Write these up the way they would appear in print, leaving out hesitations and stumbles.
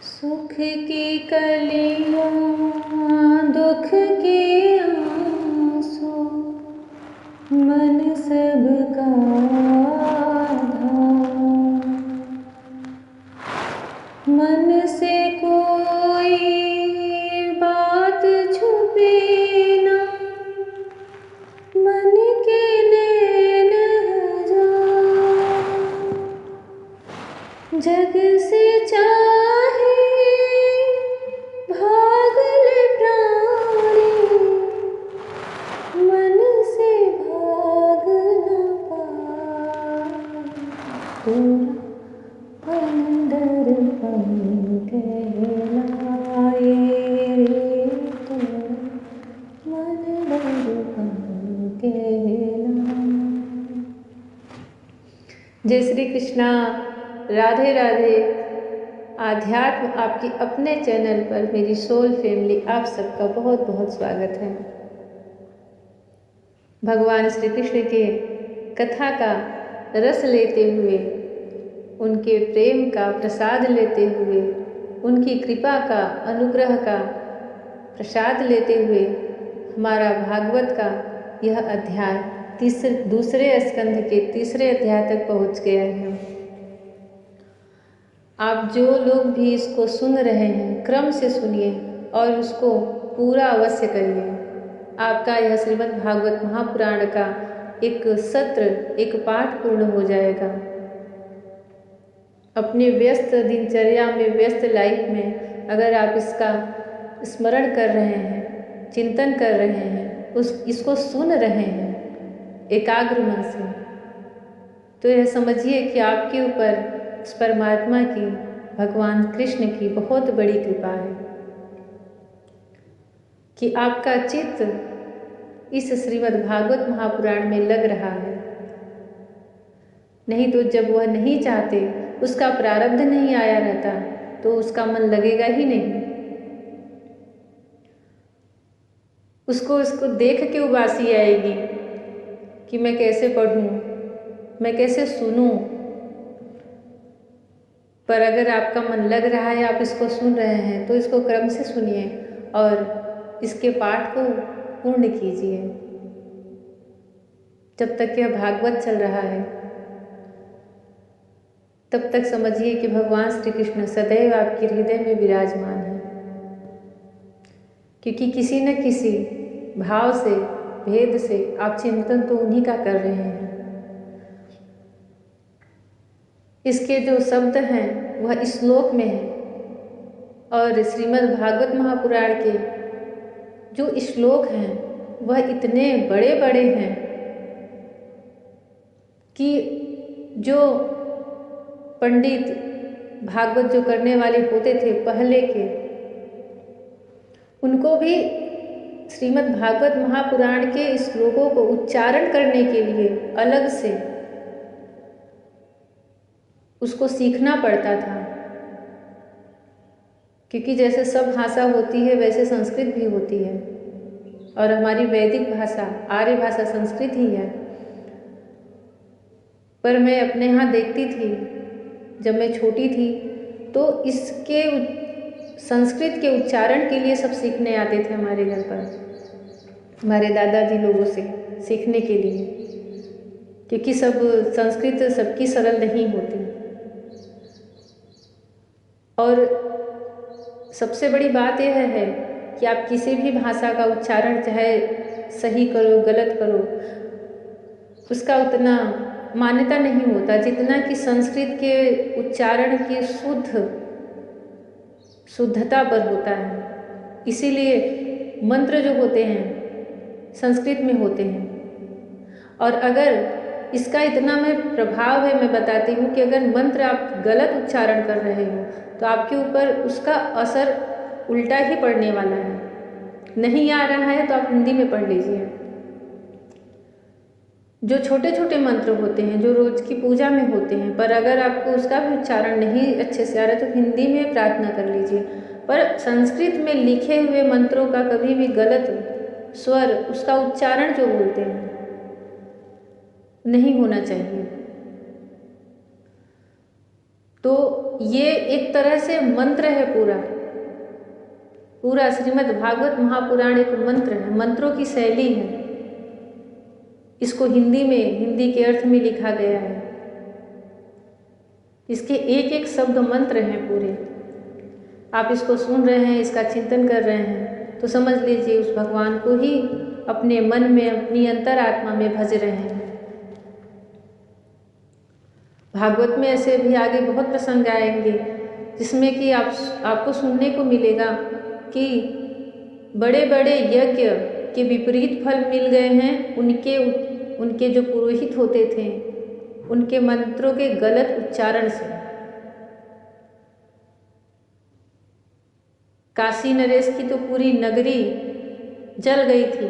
सुख की कलियां दुख के आंसू मन सबका आधार। मन से कोई बात छुपे ना, मन के नैन हजार। जग से चाहे भाग ले प्राणी, मन से भाग न पाए। तोरा अंदर पन कहलाए रे, तोरा अंदर पन कहलाए। जय श्री कृष्णा, राधे राधे। आध्यात्म आपकी अपने चैनल पर मेरी सोल फैमिली आप सबका बहुत बहुत स्वागत है। भगवान श्री कृष्ण के कथा का रस लेते हुए, उनके प्रेम का प्रसाद लेते हुए, उनकी कृपा का अनुग्रह का प्रसाद लेते हुए हमारा भागवत का यह अध्याय दूसरे स्कंध के तीसरे अध्याय तक पहुंच गया है। आप जो लोग भी इसको सुन रहे हैं क्रम से सुनिए और उसको पूरा अवश्य करिए। आपका यह श्रीमद् भागवत महापुराण का एक सत्र, एक पाठ पूर्ण हो जाएगा। अपने व्यस्त दिनचर्या में, व्यस्त लाइफ में अगर आप इसका स्मरण कर रहे हैं, चिंतन कर रहे हैं, इसको सुन रहे हैं एकाग्र मन से, तो यह समझिए कि आपके ऊपर उस परमात्मा की, भगवान कृष्ण की बहुत बड़ी कृपा है कि आपका चित्त इस श्रीमद् भागवत महापुराण में लग रहा है। नहीं तो जब वह नहीं चाहते, उसका प्रारब्ध नहीं आया रहता, तो उसका मन लगेगा ही नहीं। उसको देख के उबासी आएगी कि मैं कैसे पढ़ूं, मैं कैसे सुनूं। पर अगर आपका मन लग रहा है, आप इसको सुन रहे हैं, तो इसको क्रम से सुनिए और इसके पाठ को पूर्ण कीजिए। जब तक यह भागवत चल रहा है तब तक समझिए कि भगवान श्री कृष्ण सदैव आपके हृदय में विराजमान है, क्योंकि किसी न किसी भाव से, भेद से आप चिंतन तो उन्हीं का कर रहे हैं। इसके जो शब्द हैं वह इस श्लोक में है, और श्रीमद् भागवत महापुराण के जो श्लोक हैं वह इतने बड़े बड़े हैं कि जो पंडित भागवत जो करने वाले होते थे पहले के, उनको भी श्रीमद् भागवत महापुराण के श्लोकों को उच्चारण करने के लिए अलग से उसको सीखना पड़ता था, क्योंकि जैसे सब भाषा होती है वैसे संस्कृत भी होती है, और हमारी वैदिक भाषा, आर्य भाषा संस्कृत ही है। पर मैं अपने यहाँ देखती थी जब मैं छोटी थी, तो इसके संस्कृत के उच्चारण के लिए सब सीखने आते थे हमारे घर पर, हमारे दादाजी लोगों से सीखने के लिए, क्योंकि सब संस्कृत सबकी सरल नहीं होती। और सबसे बड़ी बात यह है कि आप किसी भी भाषा का उच्चारण चाहे सही करो, गलत करो, उसका उतना मान्यता नहीं होता जितना कि संस्कृत के उच्चारण की शुद्धता पर होता है। इसीलिए मंत्र जो होते हैं संस्कृत में होते हैं। और अगर इसका इतना मैं प्रभाव है, मैं बताती हूँ कि अगर मंत्र आप गलत उच्चारण कर रहे हो तो आपके ऊपर उसका असर उल्टा ही पड़ने वाला है। नहीं आ रहा है तो आप हिंदी में पढ़ लीजिए। जो छोटे छोटे मंत्र होते हैं जो रोज की पूजा में होते हैं, पर अगर आपको उसका भी उच्चारण नहीं अच्छे से आ रहा है तो हिंदी में प्रार्थना कर लीजिए। पर संस्कृत में लिखे हुए मंत्रों का कभी भी गलत स्वर, उसका उच्चारण जो बोलते हैं, नहीं होना चाहिए। तो ये एक तरह से मंत्र है, पूरा श्रीमद् भागवत महापुराण एक मंत्र है, मंत्रों की शैली है। इसको हिंदी के अर्थ में लिखा गया है। इसके एक एक शब्द मंत्र हैं पूरे। आप इसको सुन रहे हैं, इसका चिंतन कर रहे हैं, तो समझ लीजिए उस भगवान को ही अपने मन में, अपनी अंतरात्मा में भज रहे हैं। भागवत में ऐसे भी आगे बहुत प्रसंग आएंगे जिसमें कि आपको सुनने को मिलेगा कि बड़े बड़े यज्ञ के विपरीत फल मिल गए हैं उनके जो पुरोहित होते थे, उनके मंत्रों के गलत उच्चारण से। काशी नरेश की तो पूरी नगरी जल गई थी।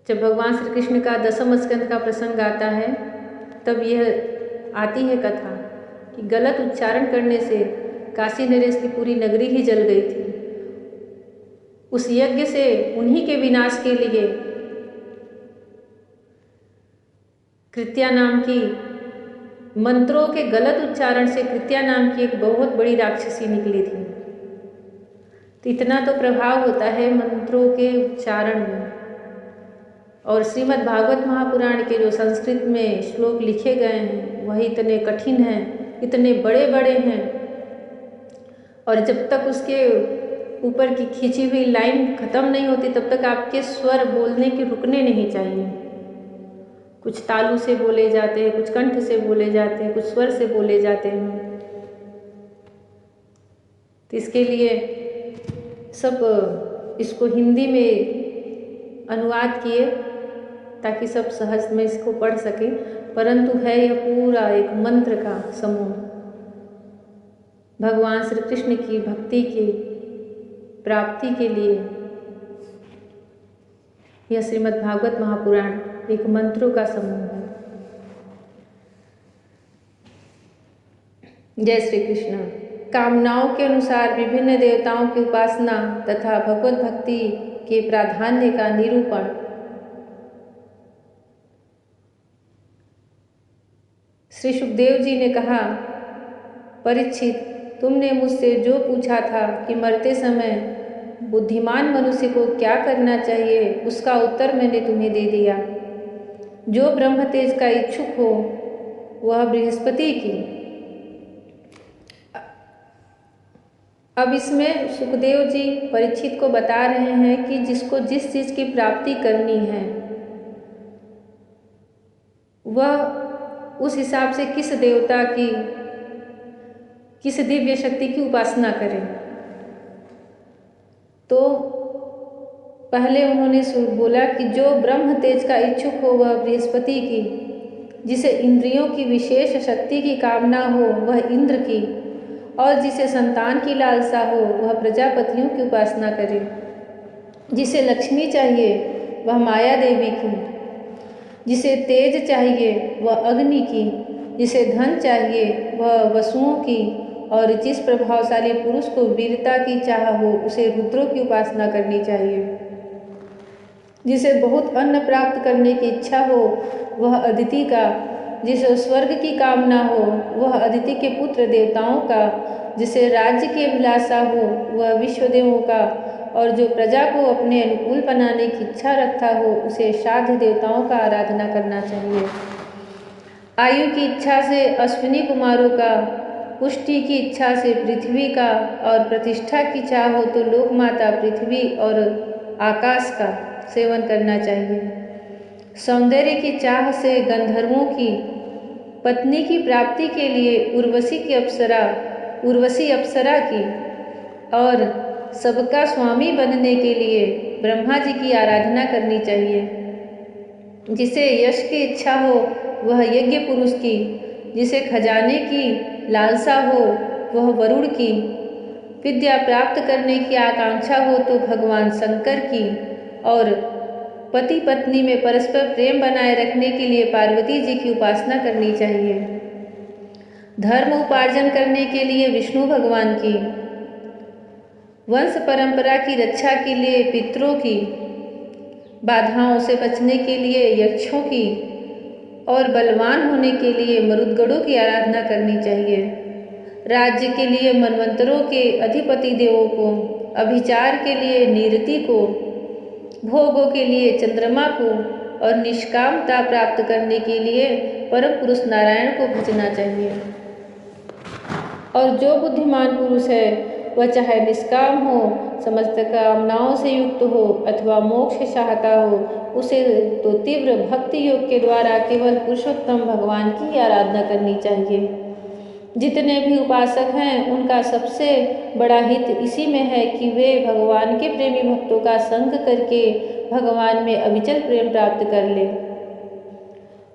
जब भगवान श्री कृष्ण का दशम स्कंद का प्रसंग आता है तब यह आती है कथा कि गलत उच्चारण करने से काशी नरेश की पूरी नगरी ही जल गई थी। उस यज्ञ से उन्हीं के विनाश के लिए कृत्या नाम की, मंत्रों के गलत उच्चारण से कृत्या नाम की एक बहुत बड़ी राक्षसी निकली थी। तो इतना तो प्रभाव होता है मंत्रों के उच्चारण में। और श्रीमद् भागवत महापुराण के जो संस्कृत में श्लोक लिखे गए हैं वह इतने कठिन हैं, इतने बड़े बड़े हैं, और जब तक उसके ऊपर की खींची हुई लाइन खत्म नहीं होती तब तक आपके स्वर बोलने के रुकने नहीं चाहिए। कुछ तालु से बोले जाते हैं, कुछ कंठ से बोले जाते हैं, कुछ स्वर से बोले जाते हैं। तो इसके लिए सब इसको हिंदी में अनुवाद किए ताकि सब सहज में इसको पढ़ सकें, परंतु है यह पूरा एक मंत्र का समूह। भगवान श्री कृष्ण की भक्ति की प्राप्ति के लिए यह श्रीमद् भागवत महापुराण एक मंत्रों का समूह है। जय श्री कृष्ण। कामनाओं के अनुसार विभिन्न देवताओं की उपासना तथा भगवत भक्ति के प्राधान्य का निरूपण। श्री सुखदेव जी ने कहा, परीक्षित, तुमने मुझसे जो पूछा था कि मरते समय बुद्धिमान मनुष्य को क्या करना चाहिए, उसका उत्तर मैंने तुम्हें दे दिया। जो ब्रह्म तेज का इच्छुक हो वह बृहस्पति की। अब इसमें सुखदेव जी परीक्षित को बता रहे हैं कि जिसको जिस चीज़ की प्राप्ति करनी है वह उस हिसाब से किस देवता की, किस दिव्य शक्ति की उपासना करें। तो पहले उन्होंने बोला कि जो ब्रह्म तेज का इच्छुक हो वह बृहस्पति की, जिसे इंद्रियों की विशेष शक्ति की कामना हो वह इंद्र की, और जिसे संतान की लालसा हो वह प्रजापतियों की उपासना करे। जिसे लक्ष्मी चाहिए वह माया देवी की, जिसे तेज चाहिए वह अग्नि की, जिसे धन चाहिए वह वसुओं की, और जिस प्रभावशाली पुरुष को वीरता की चाह हो उसे रुद्रों की उपासना करनी चाहिए। जिसे बहुत अन्न प्राप्त करने की इच्छा हो वह अदिति का, जिसे स्वर्ग की कामना हो वह अदिति के पुत्र देवताओं का, जिसे राज्य की अभिलाषा हो वह विश्वदेवों का, और जो प्रजा को अपने अनुकूल बनाने की इच्छा रखता हो उसे श्राद्ध देवताओं का आराधना करना चाहिए। आयु की इच्छा से अश्विनी कुमारों का, पुष्टि की इच्छा से पृथ्वी का, और प्रतिष्ठा की चाह हो तो लोकमाता पृथ्वी और आकाश का सेवन करना चाहिए। सौंदर्य की चाह से गंधर्वों की, पत्नी की प्राप्ति के लिए उर्वशी अप्सरा की, और सबका स्वामी बनने के लिए ब्रह्मा जी की आराधना करनी चाहिए। जिसे यश की इच्छा हो वह यज्ञ पुरुष की, जिसे खजाने की लालसा हो वह वरुण की, विद्या प्राप्त करने की आकांक्षा हो तो भगवान शंकर की, और पति पत्नी में परस्पर प्रेम बनाए रखने के लिए पार्वती जी की उपासना करनी चाहिए। धर्म उपार्जन करने के लिए विष्णु भगवान की, वंश परंपरा की रक्षा के लिए पितरों की, बाधाओं से बचने के लिए यक्षों की, और बलवान होने के लिए मरुदगढ़ों की आराधना करनी चाहिए। राज्य के लिए मनवंतरों के अधिपति देवों को, अभिचार के लिए निरति को, भोगों के लिए चंद्रमा को और निष्कामता प्राप्त करने के लिए परम पुरुष नारायण को भजना चाहिए। और जो बुद्धिमान पुरुष है वह चाहे निष्काम हो, समस्त कामनाओं से युक्त हो अथवा मोक्ष चाहता हो, उसे तो तीव्र भक्ति योग के द्वारा केवल पुरुषोत्तम भगवान की आराधना करनी चाहिए। जितने भी उपासक हैं उनका सबसे बड़ा हित इसी में है कि वे भगवान के प्रेमी भक्तों का संग करके भगवान में अविचल प्रेम प्राप्त कर ले।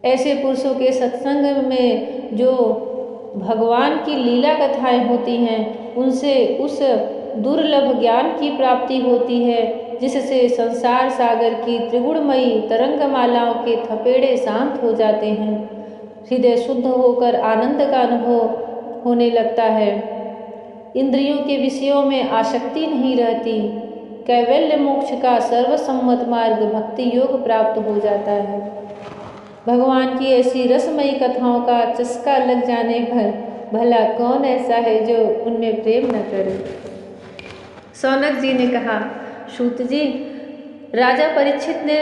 ऐसे पुरुषों के सत्संग में जो भगवान की लीला कथाएं होती हैं उनसे उस दुर्लभ ज्ञान की प्राप्ति होती है जिससे संसार सागर की त्रिगुणमयी तरंगमालाओं के थपेड़े शांत हो जाते हैं। हृदय शुद्ध होकर आनंद का अनुभव होने लगता है। इंद्रियों के विषयों में आसक्ति नहीं रहती। कैवल्य मोक्ष का सर्वसम्मत मार्ग भक्ति योग प्राप्त हो जाता है। भगवान की ऐसी रसमयी कथाओं का चस्का लग जाने पर भला कौन ऐसा है जो उनमें प्रेम न करे। सौनक जी ने कहा, सूत जी, राजा परीक्षित ने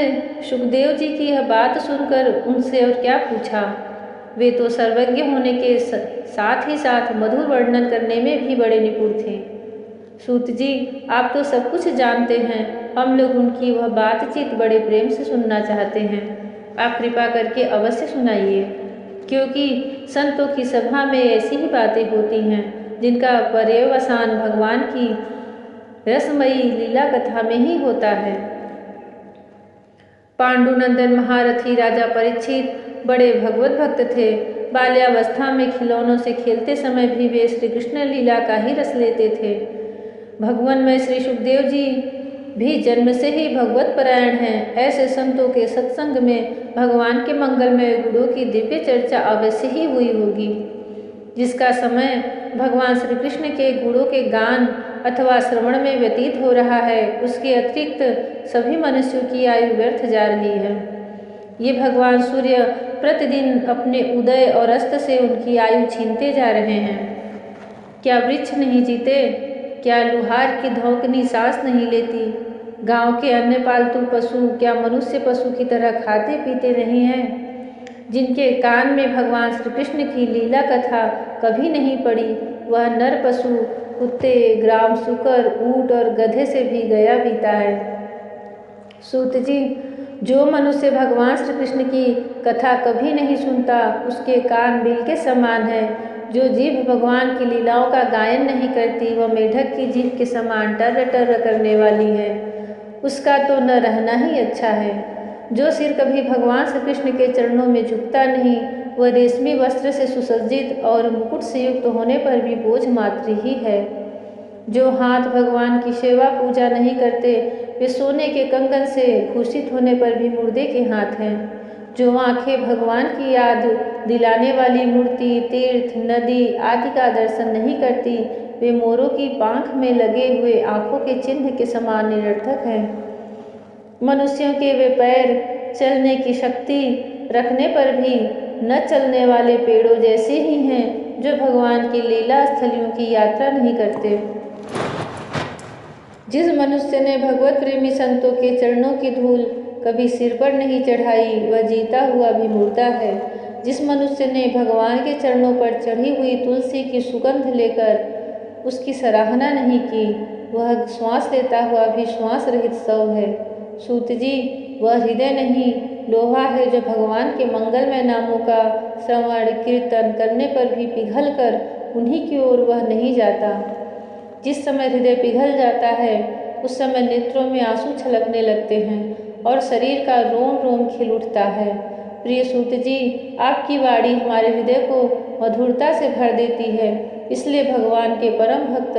सुखदेव जी की यह बात सुनकर उनसे और क्या पूछा। वे तो सर्वज्ञ होने के साथ ही साथ मधुर वर्णन करने में भी बड़े निपुण थे। सूत जी, आप तो सब कुछ जानते हैं, हम लोग उनकी वह बातचीत बड़े प्रेम से सुनना चाहते हैं। आप कृपा करके अवश्य सुनाइए, क्योंकि संतों की सभा में ऐसी ही बातें होती हैं जिनका पर्यवसान भगवान की रसमयी लीला कथा में ही होता है। पांडुनंदन महारथी राजा परीक्षित बड़े भगवत भक्त थे। बाल्यावस्था में खिलौनों से खेलते समय भी वे श्री कृष्ण लीला का ही रस लेते थे। भगवान में श्री सुखदेव जी भी जन्म से ही भगवत परायण हैं। ऐसे संतों के सत्संग में भगवान के मंगलमय गुणों की दिव्य चर्चा अवश्य ही हुई होगी। जिसका समय भगवान श्री कृष्ण के गुणों के गान अथवा श्रवण में व्यतीत हो रहा है, उसके अतिरिक्त सभी मनुष्यों की आयु व्यर्थ जा रही है। ये भगवान सूर्य प्रतिदिन अपने उदय और अस्त से उनकी आयु छीनते जा रहे हैं। क्या वृक्ष नहीं जीते? क्या लुहार की धौंकनी सांस नहीं लेती? गांव के अन्य पालतू पशु क्या मनुष्य पशु की तरह खाते पीते नहीं हैं? जिनके कान में भगवान श्री कृष्ण की लीला कथा कभी नहीं पड़ी, वह नर पशु कुत्ते, ग्राम शुकर, ऊंट और गधे से भी गया बीता है। सूत जी, जो मनुष्य भगवान श्री कृष्ण की कथा कभी नहीं सुनता, उसके कान बिल के समान है। जो जीभ भगवान की लीलाओं का गायन नहीं करती, वह मेढक की जीभ के समान टर टर करने वाली है। उसका तो न रहना ही अच्छा है। जो सिर कभी भगवान श्री कृष्ण के चरणों में झुकता नहीं, वह रेशमी वस्त्र से सुसज्जित और मुकुट से युक्त होने पर भी बोझ मात्र ही है। जो हाथ भगवान की सेवा पूजा नहीं करते, वे सोने के कंगन से भूषित होने पर भी मुर्दे के हाथ हैं। जो आंखें भगवान की याद दिलाने वाली मूर्ति, तीर्थ, नदी आदि का दर्शन नहीं करती, वे मोरों की पांख में लगे हुए आंखों के चिन्ह के समान निरर्थक हैं। मनुष्यों के वे पैर चलने की शक्ति रखने पर भी न चलने वाले पेड़ों जैसे ही हैं, जो भगवान की लीला स्थलियों की यात्रा नहीं करते। जिस मनुष्य ने भगवत प्रेमी संतों के चरणों की धूल कभी सिर पर नहीं चढ़ाई, वह जीता हुआ भी मुर्दा है। जिस मनुष्य ने भगवान के चरणों पर चढ़ी हुई तुलसी की सुगंध लेकर उसकी सराहना नहीं की, वह श्वास लेता हुआ भी श्वास रहित शव है। सूत जी, वह हृदय नहीं, लोहा है जो भगवान के मंगलमय नामों का श्रवण कीर्तन करने पर भी पिघल कर उन्हीं की ओर वह नहीं जाता। जिस समय हृदय पिघल जाता है, उस समय नेत्रों में आंसू छलकने लगते हैं और शरीर का रोम रोम खिल उठता है। प्रिय सूत जी, आपकी वाणी हमारे हृदय को मधुरता से भर देती है। इसलिए भगवान के परम भक्त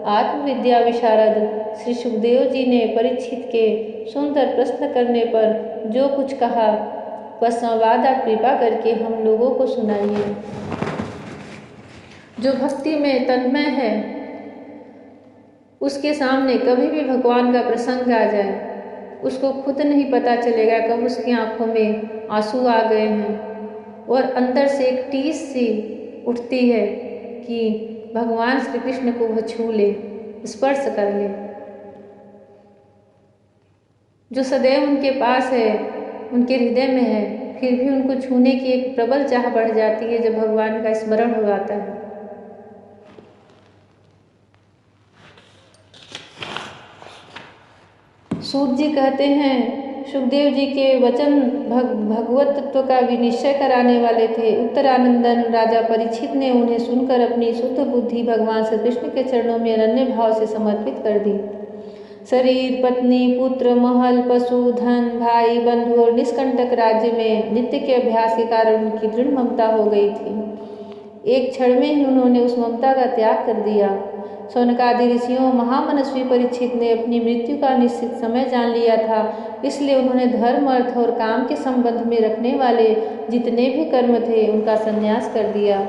आत्मविद्या विशारद श्री सुखदेव जी ने परीक्षित के सुंदर प्रश्न करने पर जो कुछ कहा, वह संवाद आप कृपा करके हम लोगों को सुनाइए। जो भक्ति में तन्मय है, उसके सामने कभी भी भगवान का प्रसंग आ जाए, उसको खुद नहीं पता चलेगा कब उसकी आंखों में आंसू आ गए हैं। और अंदर से एक टीस सी उठती है कि भगवान श्री कृष्ण को वह छू ले, स्पर्श कर ले। जो सदैव उनके पास है, उनके हृदय में है, फिर भी उनको छूने की एक प्रबल चाह बढ़ जाती है जब भगवान का स्मरण हो जाता है। सूत जी कहते हैं, सुखदेव जी के वचन भगवत तत्व का विनिश्चय कराने वाले थे। उत्तरानंदन राजा परीक्षित ने उन्हें सुनकर अपनी शुद्ध बुद्धि भगवान श्री कृष्ण के चरणों में अनन्य भाव से समर्पित कर दी। शरीर, पत्नी, पुत्र, महल, पशु, धन, भाई, बंधु और निष्कंटक राज्य में नित्य के अभ्यास के कारण उनकी दृढ़ ममता हो गई थी। एक क्षण में ही उन्होंने उस ममता का त्याग कर दिया। शौनकादि ऋषियों महामनस्वी परीक्षित ने अपनी मृत्यु का निश्चित समय जान लिया था, इसलिए उन्होंने धर्म, अर्थ और काम के संबंध में रखने वाले जितने भी कर्म थे उनका संन्यास कर दिया।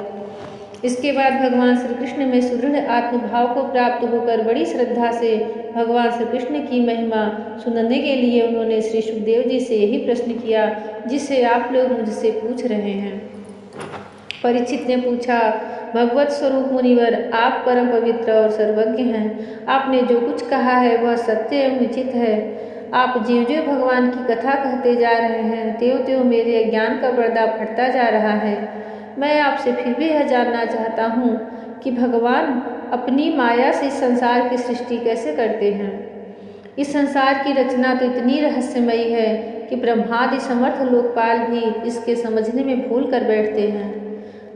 इसके बाद भगवान श्री कृष्ण में सुदृढ़ आत्मभाव को प्राप्त होकर बड़ी श्रद्धा से भगवान श्री कृष्ण की महिमा सुनने के लिए उन्होंने श्री सुखदेव जी से यही प्रश्न किया जिसे आप लोग मुझसे पूछ रहे हैं। परीक्षित ने पूछा, भगवत स्वरूप मुनिवर, आप परम पवित्र और सर्वज्ञ हैं। आपने जो कुछ कहा है वह सत्य एवं उचित है। आप ज्यों ज्यों भगवान की कथा कहते जा रहे हैं त्यों त्यों मेरे अज्ञान का पर्दा फटता जा रहा है। मैं आपसे फिर भी यह जानना चाहता हूँ कि भगवान अपनी माया से इस संसार की सृष्टि कैसे करते हैं। इस संसार की रचना तो इतनी रहस्यमयी है कि ब्रह्मादि समर्थ लोकपाल भी इसके समझने में भूल कर बैठते हैं।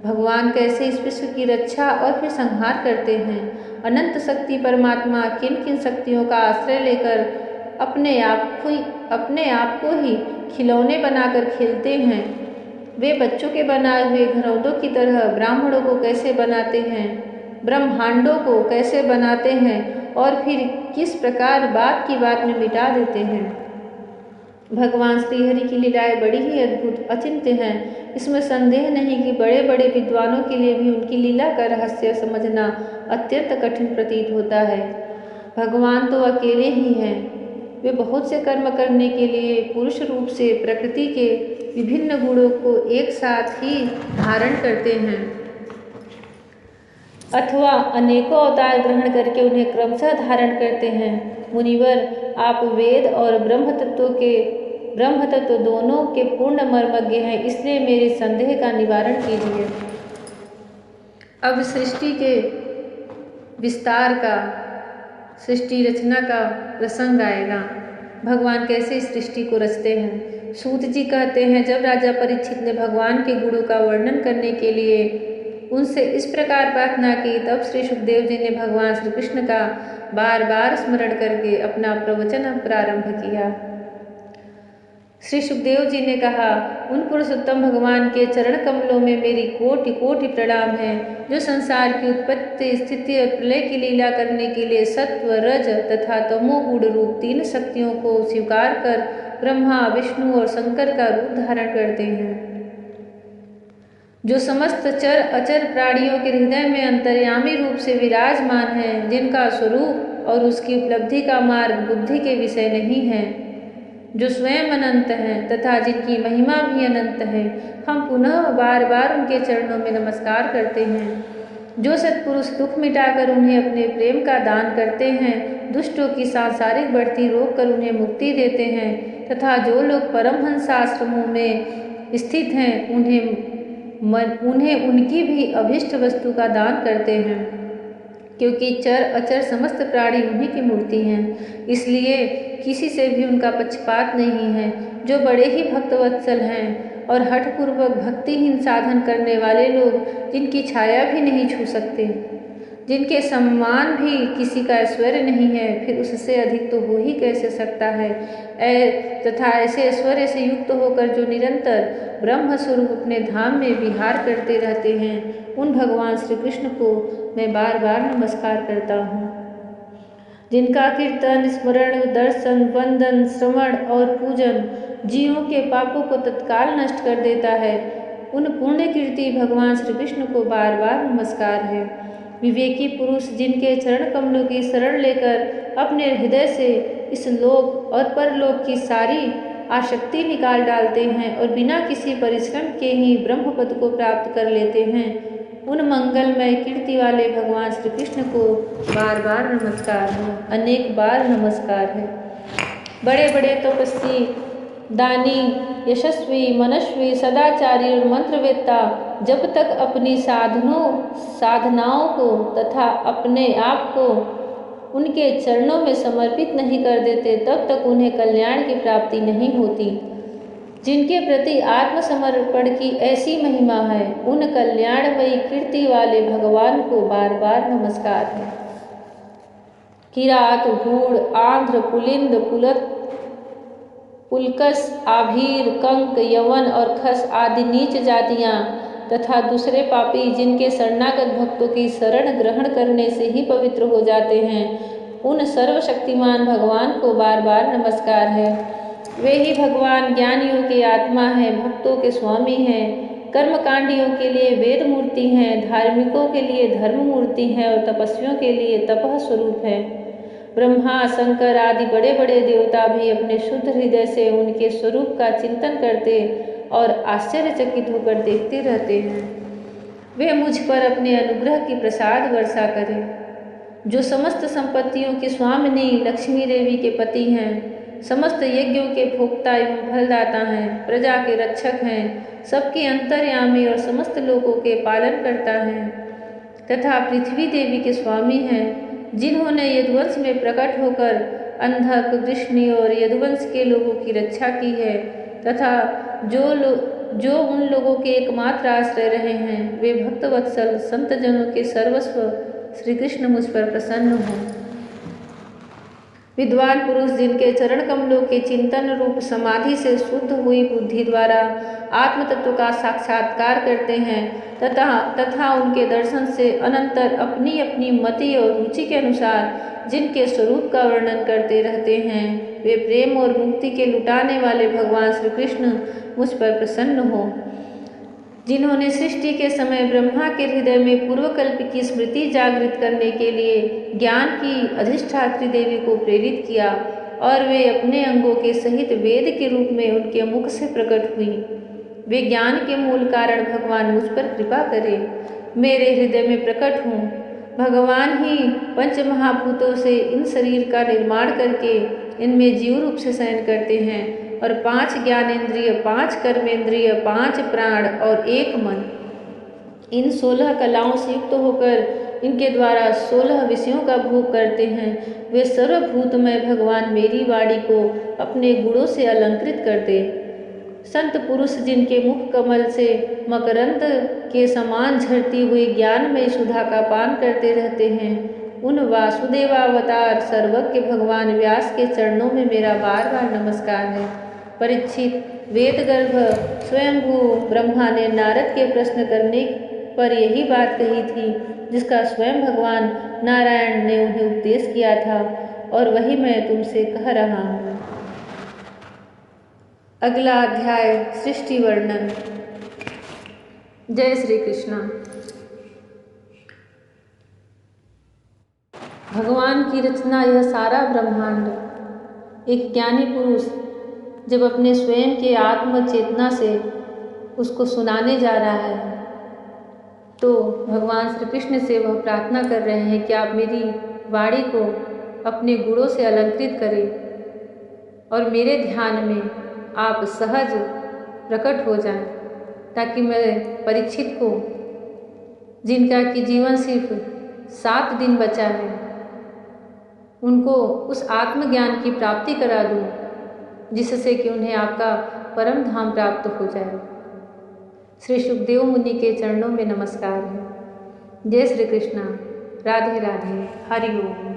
भगवान कैसे इस विश्व की रक्षा और फिर संहार करते हैं। अनंत शक्ति परमात्मा किन किन शक्तियों का आश्रय लेकर अपने आप को ही खिलौने बनाकर खेलते हैं। वे बच्चों के बनाए हुए घरौंदों की तरह ब्राह्मणों को कैसे बनाते हैं, ब्रह्मांडों को कैसे बनाते हैं और फिर किस प्रकार बात की बात में मिटा देते हैं। भगवान श्रीहरि की लीलाएं बड़ी ही अद्भुत अचिंत्य हैं। इसमें संदेह नहीं कि बड़े बड़े विद्वानों के लिए भी उनकी लीला का रहस्य समझना अत्यंत कठिन प्रतीत होता है। भगवान तो अकेले ही हैं। वे बहुत से कर्म करने के लिए पुरुष रूप से प्रकृति के विभिन्न गुणों को एक साथ ही धारण करते हैं अथवा अनेकों अवतार ग्रहण करके उन्हें क्रमशः धारण करते हैं। मुनिवर, आप वेद और ब्रह्म तत्व दोनों के पूर्ण मर्मज्ञ हैं, इसलिए मेरे संदेह का निवारण कीजिए। अब सृष्टि के विस्तार का, सृष्टि रचना का प्रसंग आएगा। भगवान कैसे इस सृष्टि को रचते हैं। सूत जी कहते हैं, जब राजा परीक्षित ने भगवान के गुणों का वर्णन करने के लिए उनसे इस प्रकार प्रार्थना की, तब श्री सुखदेव जी ने भगवान श्री कृष्ण का बार बार स्मरण करके अपना प्रवचन प्रारंभ किया। श्री सुखदेव जी ने कहा, उन पुरुषोत्तम भगवान के चरण कमलों में मेरी कोटि कोटि प्रणाम है, जो संसार की उत्पत्ति, स्थिति और प्रलय की लीला करने के लिए सत्व, रज तथा तमोगुण रूप तीन शक्तियों को स्वीकार कर ब्रह्मा, विष्णु और शंकर का रूप धारण करते हैं। जो समस्त चर अचर प्राणियों के हृदय में अंतर्यामी रूप से विराजमान है, जिनका स्वरूप और उसकी उपलब्धि का मार्ग बुद्धि के विषय नहीं है, जो स्वयं अनंत हैं तथा जिनकी महिमा भी अनंत है, हम पुनः बार बार उनके चरणों में नमस्कार करते हैं। जो सत्पुरुष दुख मिटाकर उन्हें अपने प्रेम का दान करते हैं, दुष्टों की सांसारिक बढ़ती रोककर उन्हें मुक्ति देते हैं तथा जो लोग परमहंस आश्रमों में स्थित हैं उन्हें उनकी भी अभिष्ट वस्तु का दान करते हैं, क्योंकि चर अचर समस्त प्राणी उन्हीं की मूर्ति हैं, इसलिए किसी से भी उनका पक्षपात नहीं है। जो बड़े ही भक्तवत्सल हैं और हठपूर्वक भक्तिहीन साधन करने वाले लोग, जिनकी छाया भी नहीं छू सकते, जिनके सम्मान भी किसी का ऐश्वर्य नहीं है, फिर उससे अधिक तो हो ही कैसे सकता है। तथा ऐसे ऐश्वर्य से युक्त होकर जो निरंतर ब्रह्म स्वरूप अपने धाम में विहार करते रहते हैं, उन भगवान श्री कृष्ण को मैं बार बार नमस्कार करता हूँ। जिनका कीर्तन, स्मरण, दर्शन, वंदन, श्रवण और पूजन जीवों के पापों को तत्काल नष्ट कर देता है, उन पुण्य कीर्ति भगवान श्री कृष्ण को बार बार नमस्कार है। विवेकी पुरुष जिनके चरण कमलों की शरण लेकर अपने हृदय से इस लोक और परलोक की सारी आसक्ति निकाल डालते हैं और बिना किसी परिश्रम के ही ब्रह्म पद को प्राप्त कर लेते हैं, उन मंगलमय कीर्ति वाले भगवान श्री कृष्ण को बार बार नमस्कार है, अनेक बार नमस्कार है। बड़े बड़े तपस्वी, दानी, यशस्वी, मनस्वी, सदाचारी और मंत्रवेत्ता जब तक अपनी साधनाओं को तथा अपने आप को उनके चरणों में समर्पित नहीं कर देते, तब तक उन्हें कल्याण की प्राप्ति नहीं होती। जिनके प्रति आत्मसमर्पण की ऐसी महिमा है, उन कल्याणमयी कीर्ति वाले भगवान को बार बार नमस्कार है। किरात, हूण, आंध्र, पुलिंद, पुलकस, आभीर, कंक, यवन और खस आदि नीच जातियाँ तथा दूसरे पापी जिनके शरणागत भक्तों की शरण ग्रहण करने से ही पवित्र हो जाते हैं, उन सर्वशक्तिमान भगवान को बार बार नमस्कार है। वे ही भगवान ज्ञानियों की आत्मा हैं, भक्तों के स्वामी हैं, कर्मकांडियों के लिए वेद मूर्ति हैं, धार्मिकों के लिए धर्म मूर्ति हैं और तपस्वियों के लिए तपः स्वरूप है। ब्रह्मा, शंकर आदि बड़े बड़े देवता भी अपने शुद्ध हृदय से उनके स्वरूप का चिंतन करते और आश्चर्यचकित होकर देखते रहते हैं। वे मुझ पर अपने अनुग्रह की प्रसाद वर्षा करें। जो समस्त संपत्तियों की स्वामिनी लक्ष्मी देवी के पति हैं, समस्त यज्ञों के भोक्ता एवं फलदाता हैं, प्रजा के रक्षक हैं, सबके अंतर्यामी और समस्त लोगों के पालन करता है, तथा पृथ्वी देवी के स्वामी हैं, जिन्होंने यदुवंश में प्रकट होकर अंधक, वृष्णि और यदुवंश के लोगों की रक्षा की है, तथा जो उन लोगों के एकमात्र आश्रय रहे हैं, वे भक्तवत्सल संतजनों के सर्वस्व श्री कृष्ण मुझ पर प्रसन्न हों। विद्वान पुरुष जिनके चरण कमलों के चिंतन रूप समाधि से शुद्ध हुई बुद्धि द्वारा आत्म तत्व का साक्षात्कार करते हैं तथा उनके दर्शन से अनंतर अपनी अपनी मति और रुचि के अनुसार जिनके स्वरूप का वर्णन करते रहते हैं, वे प्रेम और मुक्ति के लुटाने वाले भगवान श्री कृष्ण मुझ पर प्रसन्न हो। जिन्होंने सृष्टि के समय ब्रह्मा के हृदय में पूर्वकल्प की स्मृति जागृत करने के लिए ज्ञान की अधिष्ठात्री देवी को प्रेरित किया और वे अपने अंगों के सहित वेद के रूप में उनके मुख से प्रकट हुई, वे ज्ञान के मूल कारण भगवान मुझ पर कृपा करें, मेरे हृदय में प्रकट हों। भगवान ही पंचमहाभूतों से इन शरीर का निर्माण करके इनमें जीव रूप से शयन करते हैं और 5 ज्ञानेंद्रिय, 5 कर्मेंद्रिय, 5 प्राण और 1 मन, इन 16 कलाओं से युक्त होकर इनके द्वारा 16 विषयों का भोग करते हैं। वे सर्वभूतमय भगवान मेरी वाणी को अपने गुणों से अलंकृत करते। संत पुरुष जिनके मुख कमल से मकरंद के समान झरती हुई ज्ञानमय सुधा का पान करते रहते हैं, उन वासुदेवावतार सर्वज्ञ भगवान व्यास के चरणों में मेरा बार बार नमस्कार है। परीक्षित, वेदगर्भ स्वयंभू ब्रह्मा ने नारद के प्रश्न करने पर यही बात कही थी जिसका स्वयं भगवान नारायण ने उन्हें उपदेश किया था और वही मैं तुमसे कह रहा हूँ। अगला अध्याय सृष्टि वर्णन। जय श्री कृष्ण। भगवान की रचना यह सारा ब्रह्मांड एक ज्ञानी पुरुष जब अपने स्वयं के आत्म चेतना से उसको सुनाने जा रहा है तो भगवान श्री कृष्ण से वह प्रार्थना कर रहे हैं कि आप मेरी वाणी को अपने गुणों से अलंकृत करें और मेरे ध्यान में आप सहज प्रकट हो जाएं, ताकि मैं परीक्षित को, जिनका कि जीवन सिर्फ 7 दिन बचा है, उनको उस आत्मज्ञान की प्राप्ति करा दूं जिससे कि उन्हें आपका परम धाम प्राप्त हो जाए। श्री सुखदेव मुनि के चरणों में नमस्कार है। जय श्री कृष्ण। राधे राधे। हरि ओम।